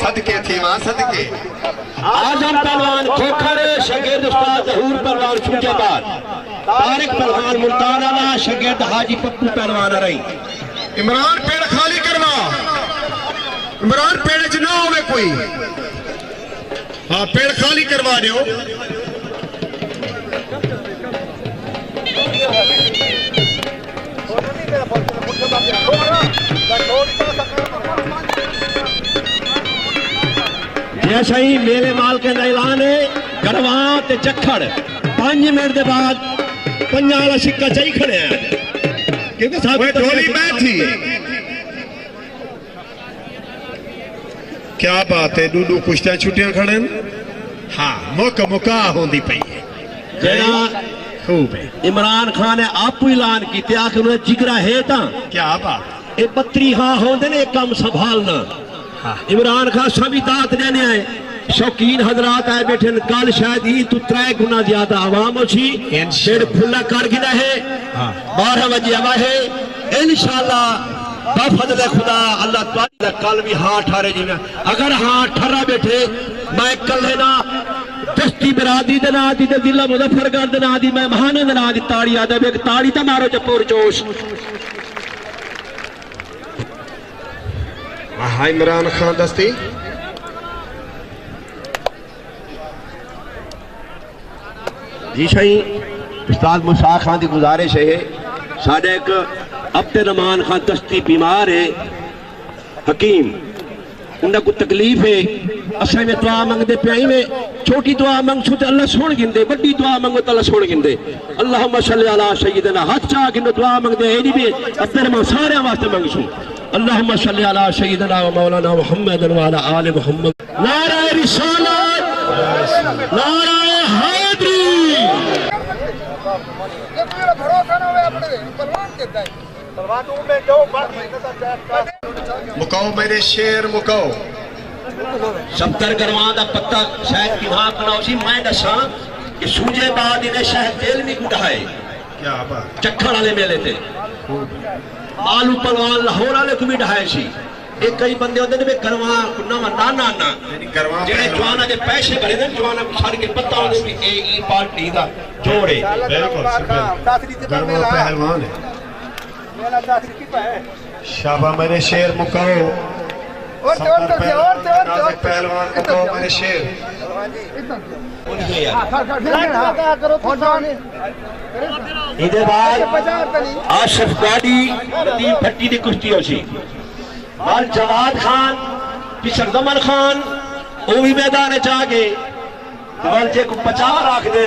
सदके थी मां सदके। आजम पहलवान खोखर शागिर्द उस्ताद जहूर पहलवान शुजाबाद, तारिक पहलवान मुल्तान आला शागिर्द हाजी पप्पू पहलवान रही। इमरान पेड़ खाली करवा, इमरान पेड़ च ना होवे कोई। हाँ पेड़ खाली करवा दो। जैसा ही मेरे माल के ऐलान है गढ़वा ते जखड़ 5 मिनट के बाद 5 वाला सिक्का चाहिए खड़े हैं क्योंकि साहब ढोली बैठी। क्या बात है, डूडू कुश्तियां छुट्टियां खड़े। हाँ मौका मौका होंदी पई है जेड़ा खूब है। इमरान खान ने आप ऐलान किया आखिर जिगरा है ता क्या बात। ये 32 हाँ होंदे ने काम संभालना। हाँ। इमरान खान सभी दात देने आए, शौकीन हजरात आए बैठे। कल शायद ही तू 3 गुना ज्यादा आवाम अच्छी शेर फुल्ला कर गिना है। 12 बजे आवा है इंशाल्लाह बफज़ल खुदा अल्लाह ताला कल भी हाँ ठहरे जी। अगर हाँ ठहरा बैठे मैं कल है ना दस्ती बिरादी दे ना दी दिल्ला मुजफ्फरगढ़ दे ना दी मैं महान दे ना दी ताड़ी आदे एक ताड़ी तो मारो जपुर जोश। हाँ इमरान खान दस्ती जी सही उस्ताद मुसा खान की गुजारिश है। साढ़े एक अब्द रमान खान दस्ती बीमार है, हकीम उन्हें कोई तकलीफ है। असल में दुआ मंगते प्याई में छोटी दुआ मंगसू तो अल्लाह सुन गिंदे, बड़ी दुआ मंगो तो अल्लाह सुन गिंदे। अल्लाहुम्मा सल्ली अला सय्यिदना हाथ चाह गिनो दुआ मंगते है नहीं भी अब्द रमान सारे वास्ते मंगसू। अल्लाहुम्मा सल्ली अला सय्यिदना व मौलाना मुहम्मद व अला आले मुहम्मद। नारा रिसालत, नारा हैदरी। मुकाओ मेरे शेर मुकाओ। 70 गरवां दा पत्ता शायद किहा बनाओ सी मैं दसा कि सूजे बाद इन्हें शायद तेल भी कुटाए। क्या बात। चक्खड़ वाले मेले थे आलू पलवान लाहौर वाले को भी ढाए सी। एक कई बंदे होते ने गरवां नवा नाना ना जेड़े जवाना दे पैसे भरे ने जवाना को छड़ के पता होने भी ए पार्टी दा जोड़े। बिल्कुल गरवा पहलवान है। शाबा मेरे शेर मुकाओ। पहलवान मुकाओ मेरे शेर। इधर बाद आशिफ गाड़ी नदीम भट्टी की कुश्ती हो सी। और जवाद खान पिछड़ दमन खान वो भी मैदान च आ गए। बल्चे को 50 रख दे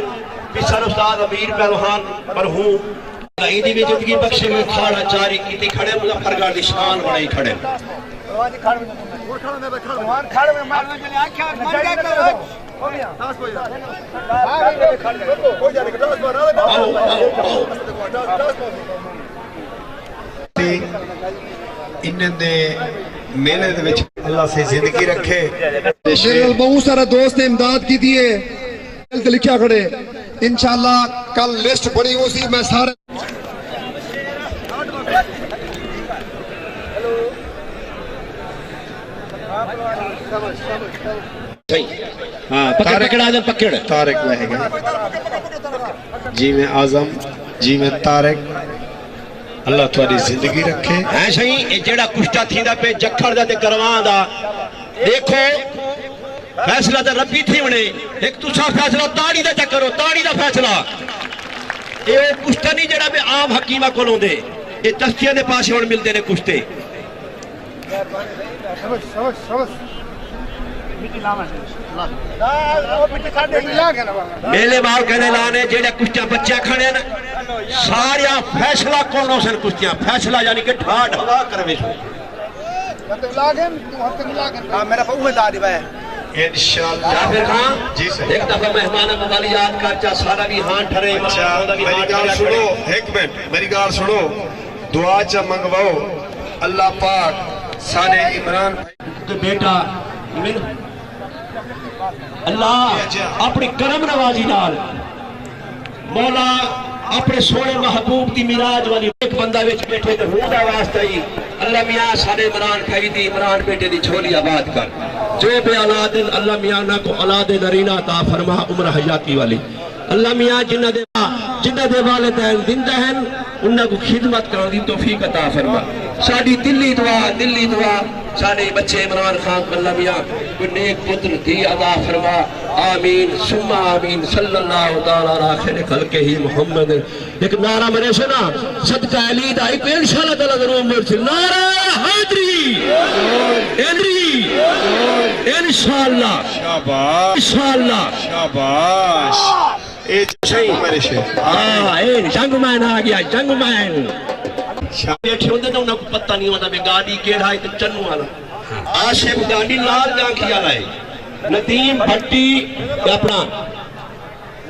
पिछड़ उस्ताद अमीर पहलवान मरहूम ईदी भी जिंदगी बख्शे हुए खाड़ा जारी की खड़े मुजफ्फरगढ़ की शान बनाई खड़े। मेले दे विच अल्लाह से जिंदगी रखे। बहुत सारा दोस्त ने इमदाद की थी लिखा खड़े इंशाल्लाह कल लिस्ट बनी उसी में सारे पकड़ तारिक रहेगा जी में आजम जी में तारिक अल्लाह तुम्हारी जिंदगी रखे। है सही जेड़ा कुश्ता थींदा पे जखड़ दा ते गरवां दा देखो फैसला तो रबी थी होने एक तुसा फैसला ताड़ी दा चक्करो ताड़ी दा फैसला ये कुश्ता नहीं जेड़ा पे आम हकीमा को लोंदे ये दस्तियां दे पास हुण मिलदे ने कुश्ते। मेले बाल कहने लाने जेड़े कुश्तियां बच्चे खड़े न सारिया फैसला कौन सन कुश्तियां फैसला यानी कि ठा ढवा करवे मेरा उम्मीदवार है इंशाअल्लाह। जाफिर खान जी सर एक दफा मेहमान वाली याद कर चा सारा भी हां ठरे। मेरी गाल सुनो एक मिनट मेरी गाल सुनो दुआ चा मंगवाओ अल्लाह पाक सारे इमरान तो बेटा अल्लाह अपनी करम नवाजी नाल मौला अपने सोने महबूब की मिराज वाली एक बंदा विच बैठे तो रूह दा वास्ता ही अल्लाह मियां सारे इमरान खैदी इमरान बेटे दी छोली आबाद कर। जो बे औलादिन अल्लाह मियाँ ना को औलाद नरीना ता फरमा उम्र हयाती वाली अल्लाह मियाँ जिन्ना दे वालिदैन जिंदा हैं उन्हां को खिदमत करने की तौफीक अता फरमा। साडी दिल्ली दुआ साडे बच्चे इमरान खान अल्लाह मियाँ कोई नेक पुत्र दी अता फरमा। आमीन सुम्मा आमीन सल्लल्लाहु तआला अला खैर खल्के ही मुहम्मद। एक नारा मेरे सुना सदका अली दा एक इंशाअल्लाह ताला जरूर मिल नारा हैदरी इंशाअल्लाह शाबाश इंशाअल्लाह शाबाश ए सही मेरे शेर जंगमैन आ गया जंगमैन बैठे होंगे तो उन्हें पता नहीं होता भी गाड़ी केड़ा है तो चन्नू वाला आशिफ गाड़ी लाल जांखी वाला है नदीम भट्टी अपना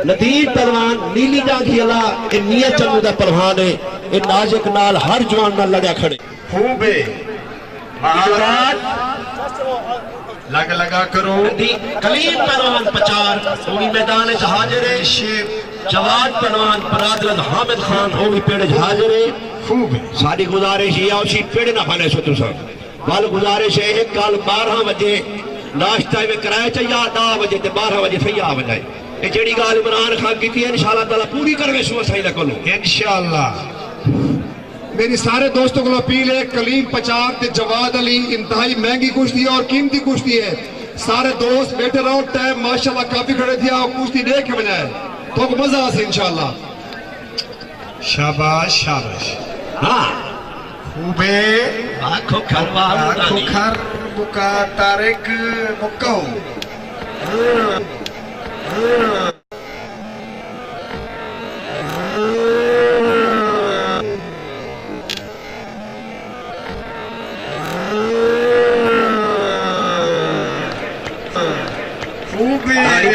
नदीम पहलवान नीली जांखी वाला ये मियां चन्नू का पहलवान है ये नाजिक नाल हर जवान नाल लड़या खड़े खूबे महाराज लगा करो कलीम पहलवान पचार वो भी मैदान हाजिर है जवाद पहलवान बरादर हामिद खान वो भी पेड़ हाजिर है। खूब साड़ी गुजारिश ये उसी पेड़ ना बने सो तुसा कल गुजारिश है कल 12 बजे नाश्ता में कराया चाहिए 10 बजे ते 12 बजे फैया वजाए ये जेड़ी गाल इमरान खान की थी इंशाअल्लाह ताला पूरी करवे सुबह सही रखो इंशाअल्लाह। मेरी सारे दोस्तों को अपील है कलीम पचार ते जवाद अली इंतहाई महंगी कुश्ती है और कीमती कुश्ती है। सारे दोस्त बैठे रहो टाइम माशाल्लाह काफी खड़े थे और कुश्ती देख के बनाए तो मजा आसे इंशाअल्लाह। शाबाश शाबाश हाँ खूबे आंखों खरवा खर मुका तारिक मुक्को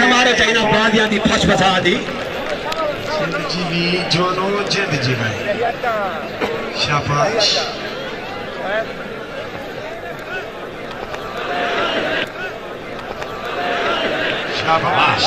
हमारे चाइना बादियां दी फस फसा दी जीवी जोनो जिंद जीवे शाबाश शाबाश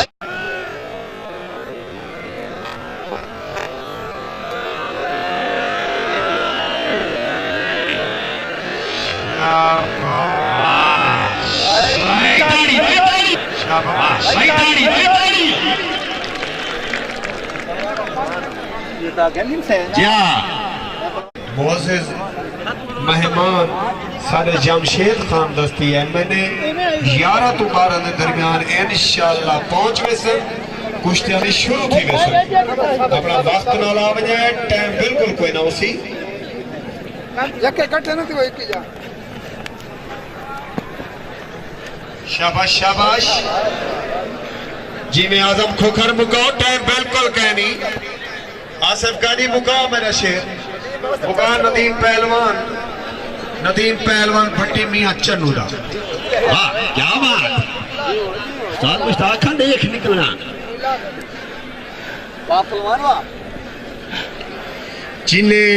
मोअज़्ज़िज़ मेहमान सारे जमशेद खान दस्ती है मैंने 11 तो 12 के दरमियान इंशाअल्लाह पहुंच गए सर कुश्तियां भी शुरू थी गए सर अपना वक्त ना ला वजाए टाइम बिल्कुल कोई ना उसी शाबाश शाबाश जी में आजम खोखर मुकाओ टाइम बिल्कुल कहनी आसिफ गानी मुकाओ मेरा शेर मुका नदीम पहलवान भट्टी मियां चन्नू दा वाह क्या बात साथ मुश्ताक खान देख निकलना जिन्हें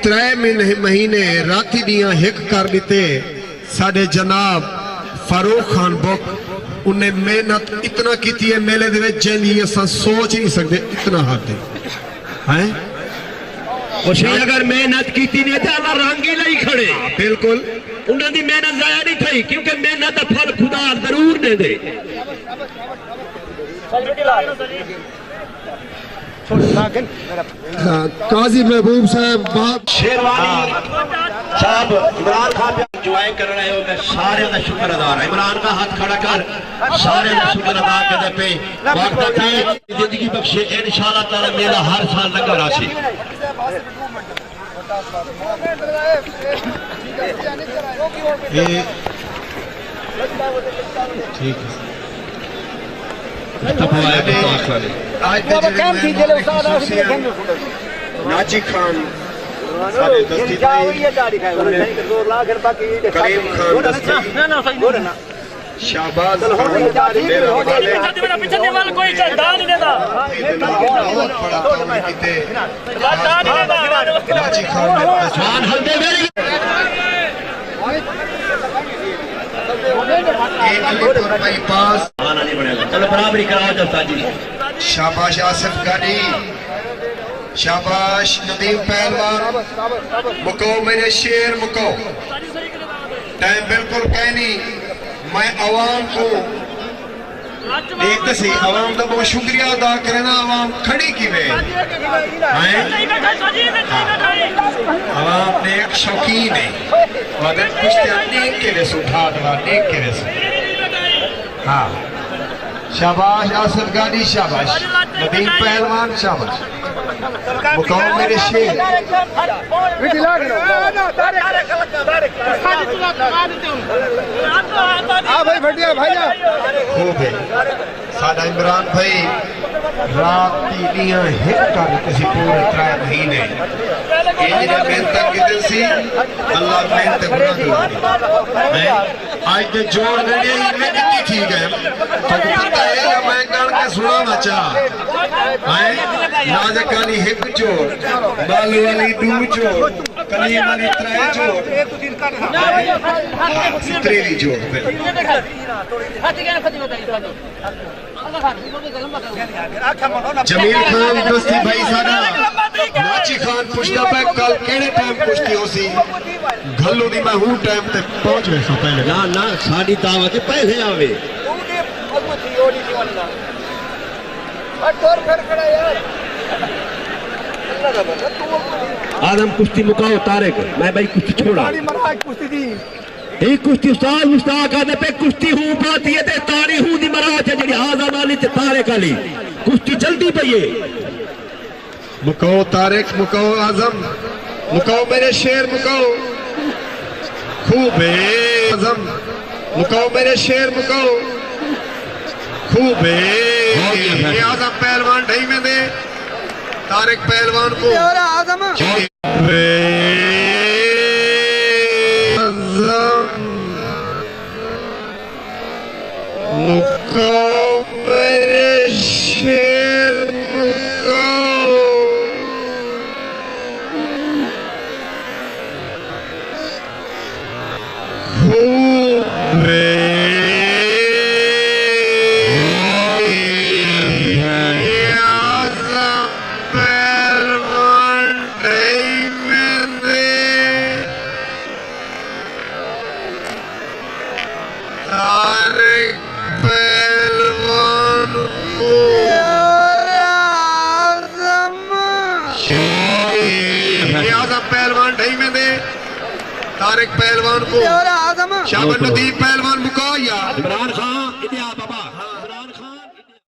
3 महीने राती दियां हिक कर दिते साडे जनाब फारूक खान बुक उन्हें मेहनत इतना की है मेले दे विच जिंदी असां सोच नहीं सकते इतना हाथ है वो अगर मेहनत की नहीं तो अल्लाह रंग ही लाई खड़े बिल्कुल उन्होंने मेहनत जाया नहीं थी क्योंकि मेहनत का फल खुदा जरूर दे दे। काजी महबूब साहब शेरवानी साहब इमरान खान ज्वाइन कर रहे हो मैं सारे का शुक्र अदा रहा इमरान का हाथ खड़ा कर सारे का शुक्र अदा करने पे वक्त पे जिंदगी बख्शे इंशाअल्लाह ताला मेला हर साल लगा राशि ठीक है नाजी खान करीम खान शाहबाज चलो बराबरी कराओ जब जी शाबाश आसिफ गानी शाबाश नदीम पहलवान मुको मेरे शेर मुको टाइम बिल्कुल कहनी मैं आवाम को देखते सही आवाम का बहुत शुक्रिया अदा करें ना। आवाम खड़ी की वे आवाम ने एक शौकीन है अगर कुछ नेक के लिए उठा दवा नेक के लिए। हाँ शाबाश आसफ गाड़ी शाबाश नदीम पहलवान शाबाश मुकाम मेरे शेर खूब है साडा इमरान भाई रात की दियां हिट कर किसी पूरे 3 महीने ये मेहनत किते सी अल्लाह मेहनत गुना दे आज के जोड़ गड़े में कितनी ठीक है तो पता है मैं गण के सुना बचा है नाजकानी हिक जोड़ बालू वाली 2 जोड़ कली वाली 3 जोड़ त्रेली जोड़ जमील खान दोस्ती भाई साडा माची खान पुछदा पे कल केड़े टाइम कुश्ती होसी घल्लू दी मैं हूं टाइम ते पहुंच गए सो पहले ना ना साड़ी दावत पहले आवे आदम कुश्ती मुकाओ तारिक मैं भाई कुश्ती छोड़ा एक कुश्ती उस्ताद मुश्ताक आदे पे कुश्ती हूं पाती है ते ताड़ी हूं दी मराज है जेडी आज़ाद वाली ते तारिक अली कुश्ती जल्दी पईए मुकाओ तारिक मुकाओ आजम मुकाओ मेरे शेर मुकाओ खूब है आजम मुकाओ मेरे शेर मुकाओ खूब है आजम पहलवान ढई में दे तारिक पहलवान को मुकाओ मेरे शेर मुकाओ खूब पहलवान ढई में दे तारिक पहलवान को शाबाश नदीम पहलवान मुकाओ यार इमरान खान